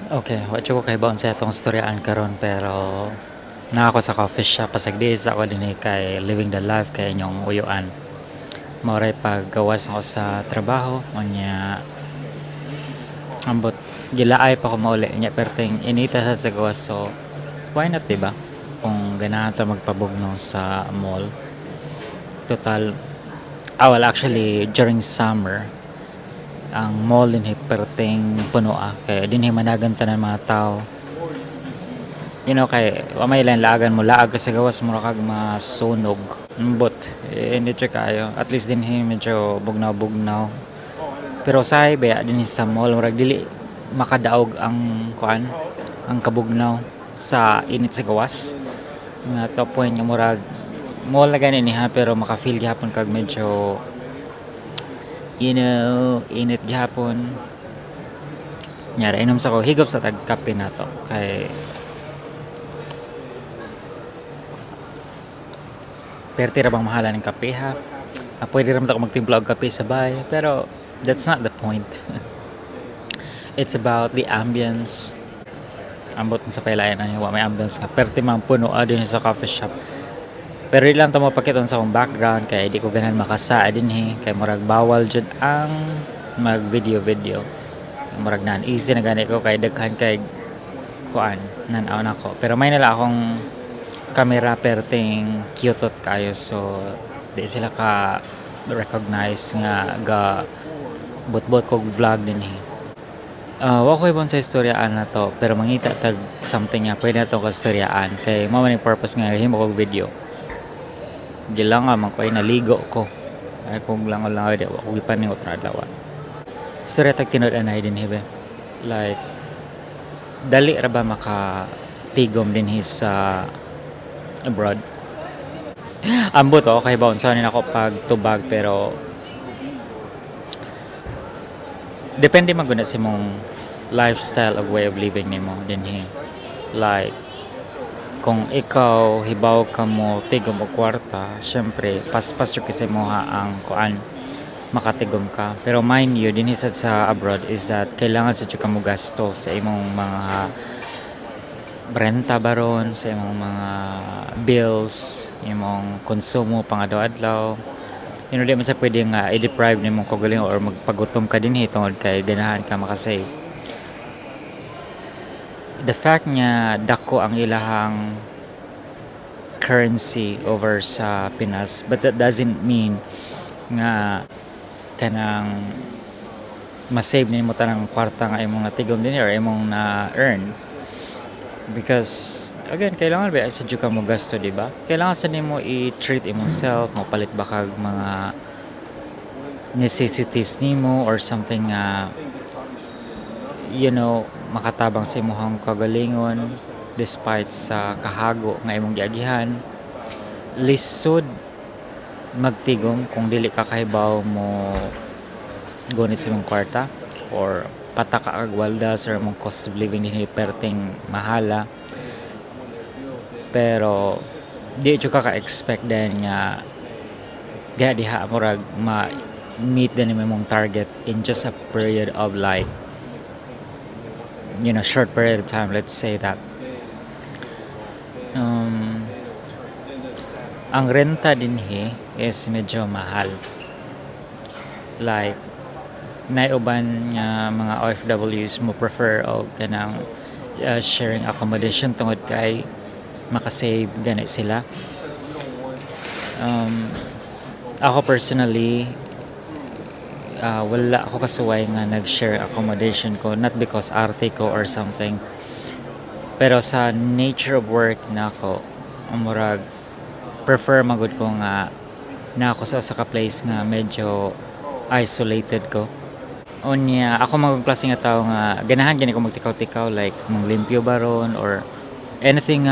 Okay, watcho ko kay baon sa atong storyahan karon pero na ako sa coffee shop pasag days ako din kay living the life kay inyong uyuan. Moray paggawas ako sa trabaho unya ambot gilaay pa ko mauli nya perting inita sa gawas so why not diba? Kung ganahan ta magpabugno sa mall. Total well actually during summer ang mall din perting puno kay dinhi managan tanan mga tao. Kay wa may lang laagan mo laag ka sa gawas mo ra kag masunog. But hindi kayo. At least din medyo bugnaw-bugnaw. Pero sa ba din sa mall murag dili makadaog ang kuan, ang kabugnaw sa init sa gawas. Nga to point nga murag mall na ganin ha pero maka-feel gyapon kag medyo init gyapon. Nyara inom sa ko higop sa tag kape na to kay perte ra bang mahalan ng kape ha. Pwede ra man ako magtimpla og kape sa bahay pero that's not the point. It's about the ambience. Ambot sa pailayan ani wa may ambience nga perte man puno din sa coffee shop. Pero ilang to mapakiton sa akong background kay di ko ganahan makasaa dinhi kay murag bawal jud ang mag video. Murag nan easy na gani ko kay daghan kay kuan nan-aw na ko. Pero may nala akong camera perting cute kayo so di sila ka recognize nga ga bot kog vlog din wa ko ibon sa istoryaan na to pero mangita tag something nga pwede na to ka istoryaan kay mao man yung purpose nga himo kog video gila nga man ko ay naligo ko ay kung lang di wa ko gipaningot na adlaw istorya tag tinud-anay din hibe like dali ra ba maka tigom din sa abroad. Ambot okay ba unsa ni nako pag tubag pero depende man gud na sa mong lifestyle of way of living nimo dinhi. Like kung ikaw hibaw ka mo tigom og kwarta, syempre paspas jud kasi mo ang kuan makatigom ka. Pero mind you dinhi sa abroad is that kailangan sa jud ka mo gasto sa imong mga renta baron sa imong mga bills, imong konsumo pang adlaw-adlaw. Di man sa pwede nga i-deprive nimo kagaling or magpagutom ka dinhi tungod kay ganahan ka makasave. The fact nga dako ang ilahang currency over sa Pinas but that doesn't mean nga kanang ma-save nimo tanang kwarta nga imong natigom dinhi or imong na earn. Because again kailangan ba sa jud ka mo gasto di ba kailangan sa nimo i-treat imong self mo palit ba kag mga necessities nimo or something makatabang sa imong kagalingon despite sa kahago nga imong giagihan lisod magtigom kung dili ka kahibaw mo gunit sa imong kwarta or pataka ag waldas or mong cost of living din perting mahala pero di jud ka expect din nga diha murag ma-meet din imong target in just a period of like short period of time, let's say that ang renta dinhi is medyo mahal like naiuban nga mga OFWs mo prefer og kanang sharing accommodation tungod kay makasave gani sila. Ako personally wala ako kasuway nga nag-share accommodation ko not because arte ko or something pero sa nature of work na ako murag prefer magud ko nga na ako sa usa ka place nga medyo isolated ko. Unya ako magklase nga tao nga ganahan gani ko magtikaw-tikaw like manglimpyo baron or anything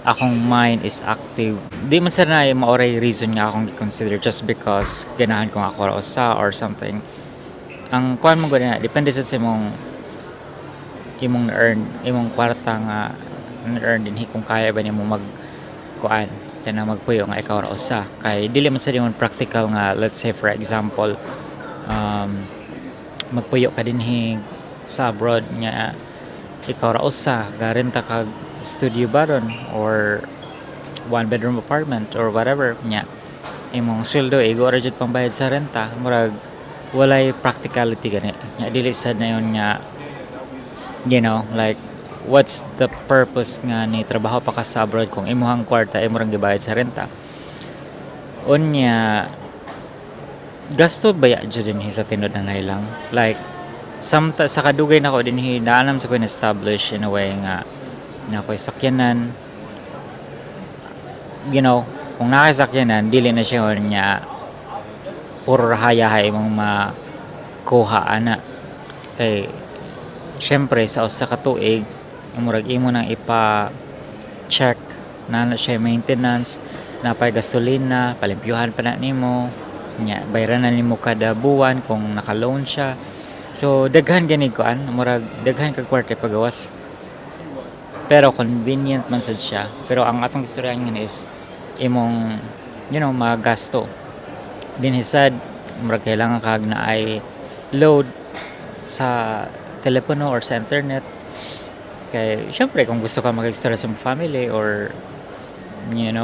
akong mind is active. Di man sa na maoray reason nga akong i-consider just because ganahan ko nga ako ra usa or something. Ang kuan mo gud na depende sa imong earn imong kwarta nga earn dinhi kung kaya ba nimo mag kuan kana magpuyo nga ikaw ra usa kay dili man sa dimon practical nga let's say for example magpuyo ka dinhi sa abroad nga ikaw ra usa garenta kag studio baron or one bedroom apartment or whatever nya imong sweldo igo ra jud pambayad sa renta murag walay practicality gani nya dili sad na yun nga like what's the purpose nga ni trabaho pa ka sa abroad kung imuhang kwarta imo rang gibayad sa renta unya gasto baya jud dinhi sa tinod na lang like sa kadugay nako dinhi naanam sa ko establish in a way nga na ko'y sakyanan kung nakasakyanan dili na siya niya puro rahaya imong makuha ana kay syempre sa usa ka tuig murag imo nang ipa-check na siya maintenance na pay gasolina palimpyuhan pa na nimo nya bayaran na nimo kada buwan kung naka-loan siya so daghan gani kuan murag daghan kag kwarta pagawas pero convenient man sad siya pero ang atong istoryahan is imong magasto dinhi sad murag kailangan kag na ay load sa telepono or sa internet kay syempre kung gusto ka mag-extra sa family or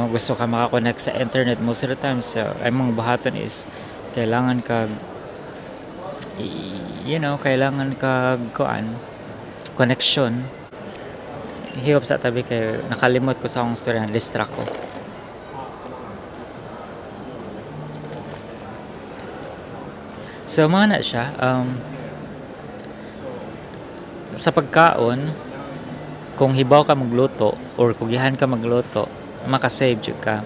gusto ka makakonect sa internet most of the time so imong buhaton is kailangan kag kailangan kag connection hiyop sa tabi kay nakalimot ko sa akong storyahan distract ko so mga na siya sa pagkaon kung hibaw ka magluto or kugihan ka magluto makasave jud ka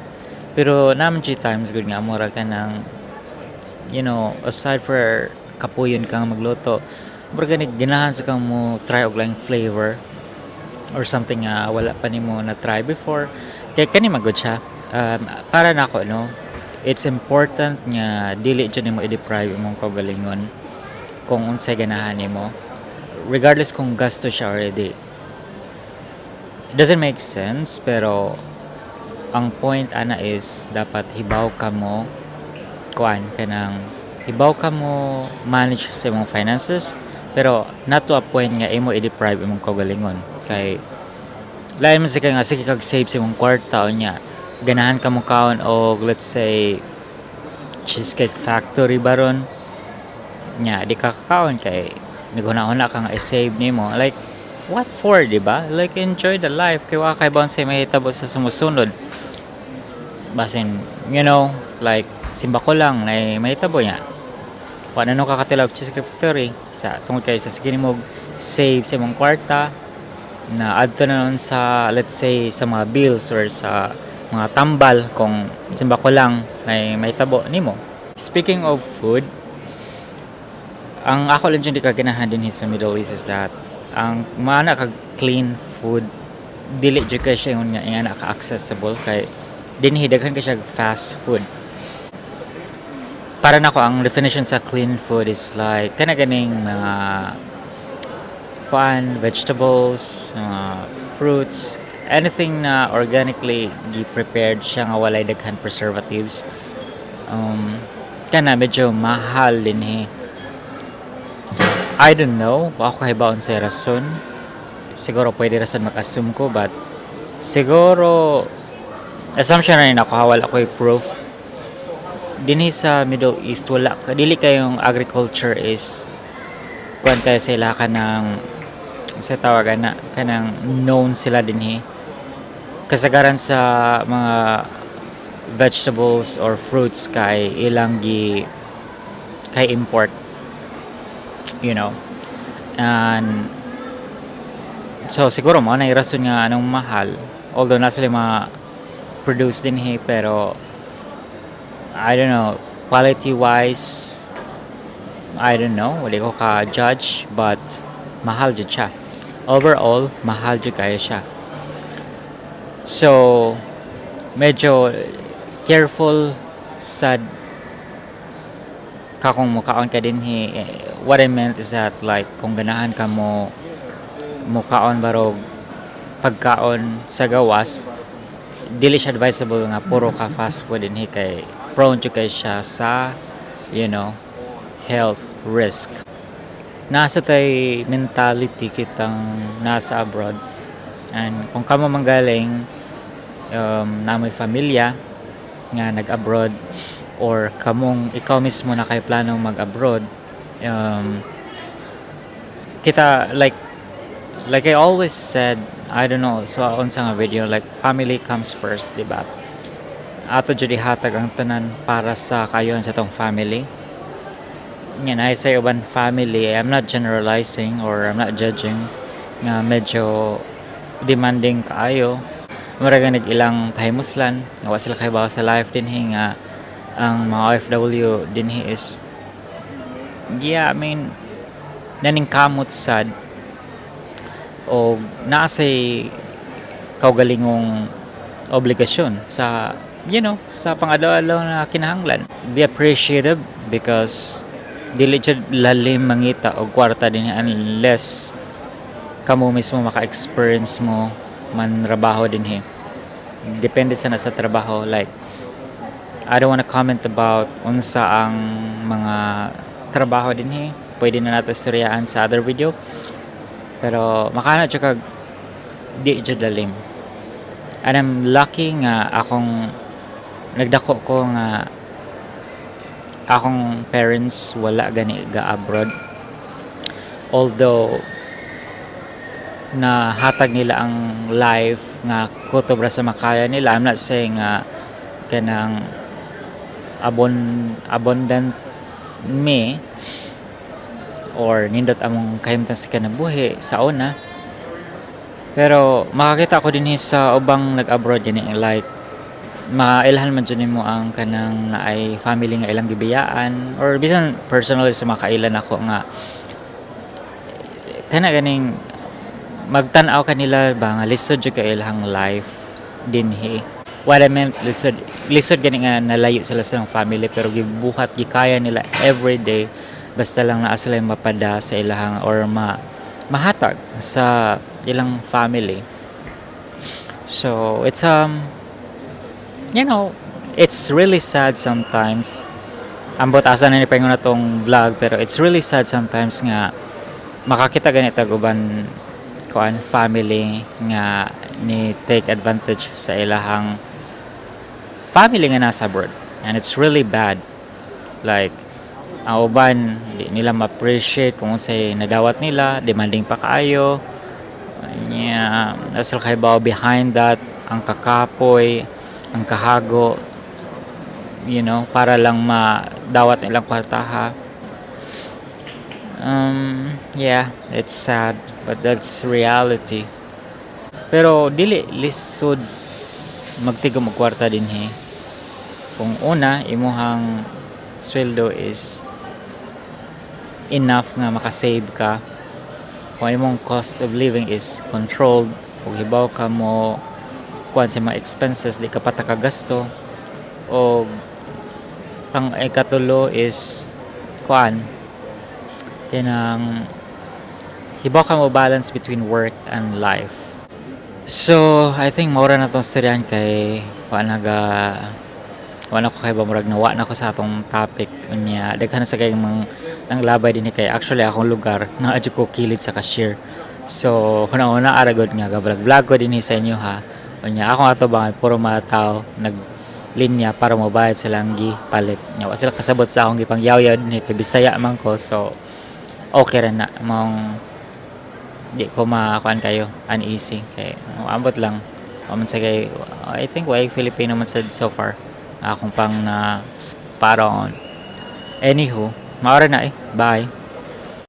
pero naman jud times good nga mura ka ng aside for kapuyon kang magluto mura gani ganahan sa kang mo try og lang flavor or something nga wala pa nimo na try before kay kani magud siya para nako it's important nga dili jud nimo i-deprive imong kaugalingon kung unsay ganahan nimo regardless kung gasto siya already it doesn't make sense pero ang point ana is dapat hibaw ka mo hibaw ka mo manage sa imong finances pero not to a point nga imo i-deprive imong kaugalingon kay lain man nga sige kag save sa imong kwarta nya ganahan ka mo kaon og let's say cheesecake factory baron nya di ka kaon kay naguna-una ka nga i-save nimo like what for diba like enjoy the life kay wa kay bawon say mahitabo sa sumusunod basin like simba ko lang na mahitabo nya wa na no kakatilaw cheesecake factory sa tungod kay sa sige nimo save sa imong kwarta na adto na nun sa let's say sa mga bills or sa mga tambal kung simba ko lang na mahitabo nimo speaking of food ang ako lang dyan di kaganahan din sa Middle East is that ang maana kag clean food dili jud kay siya yung nga ka-accessible kay dinhi daghan ka siya fast food para nako ang definition sa clean food is like ganing mga vegetables fruits anything na organically prepared siya nga walay daghan preservatives medyo mahal din I don't know ako kahibaon sa rason siguro pwede rason mag-assume ko but siguro assumption na rin ako wala ako'y proof dinhi sa Middle East wala dili kayong agriculture is kuan kayo sila kanang sa tawagan na kanang known sila dinhi kasagaran sa mga vegetables or fruits kay ilang kay import and so siguro mo na irason nga anong mahal although na sila ma-produce din pero I don't know quality wise I don't know wala ko ka-judge but mahal jud siya overall mahal jud kaya siya so medyo careful sad kung mukaon ka din what I meant is that like kung ganahan ka mo mukaon barog pagkaon sa gawas dili siya advisable nga puro ka fast food din kay prone to kay siya sa health risk nasa tay mentality kitang nasa abroad. And kung kamo manggaling na may pamilya nga nag-abroad or kamong ikaw mismo na kay planong mag-abroad, um, kita like I always said, I don't know, so unsa nga video, like family comes first, di ba? Ato jud hatag ang tanan para sa kayon sa tong family. Yan, I say uban family, I'm not generalizing or I'm not judging nga medyo demanding kaayo. Murag nag ilang pahimuslan, nga wa sila kay bawa sa life dinhi nga ang mga OFW dinhi is, yeah, I mean, naning kamot sad o naasay kaugalingong obligasyon sa, sa pang-adlaw-adlaw na kinahanglan. Be appreciative because dili jud lalim mangita og kwarta din unless kamo mismo maka-experience mo man trabaho dinhi. Depende sa nasa trabaho. Like, I don't wanna comment about unsa ang mga trabaho dinhi. Pwede na nato storyahan sa other video. Pero makana jud kag di jud lalim. And I'm lucky nga akong nagdako ko nga akong parents wala gani ga abroad. Although na hatag nila ang life nga kutobra sa makaya nila, I'm not saying nga kanang abundant me or nindot among kahimtang sa kinabuhi sa una. Pero makakita ko din sa ubang nag-abroad din, like mailhan man dyan mo ang kanang na ay family nga ilang gibiyaan or bisan personally sa makailan ako nga kana ganing magtan-aw kanila ba nga lisod jud ka ilang life dinhi. What I meant, lisod gani nga nalayo sila sa family pero gibuhat gikaya nila everyday basta lang naa sila mapada sa ilang or mahatag sa ilang family. So it's it's really sad sometimes. Ambot asa na ni paingon na tong vlog pero it's really sad sometimes nga makakita ganit tag uban kuan family nga ni take advantage sa ilahang family nga nasa abroad, and it's really bad. Like ang uban di nila ma-appreciate kung unsay nadawat nila, demanding pa kaayo. Asal kay bawo behind that ang kakapoy, ang kahago, para lang madawat nilang kwartaha. Yeah, it's sad, but that's reality. Pero dili lisod magtigum og kwarta dinhi. Kung una imuhang sweldo is enough nga makasave ka, kung imong cost of living is controlled, kung hibaw ka mo kuan sa mga expenses di ka pa kagasto, o pang ikatulo is kuan tinang hibaw ka mo balance between work and life. So I think maura na tong storyahan kay wala ko kay murag nawa na ko sa atong topic unya daghan sa kay nang labay din kay actually akong lugar na adyo ko kilid sa cashier. So una aragod nga vlog ko din sa inyo ha. Unya akong atubangan puro mga tao naglinya para mobayad sa langgi palit. Nya wa sila kasabot sa akong gipangyaw-yaw din kay Bisaya man ko. So okay ra na mong di ko makuan kayo uneasy kay ambot lang man sa kay I think why Filipino man said so far akong pang na spot on. Anywho, maura na bye.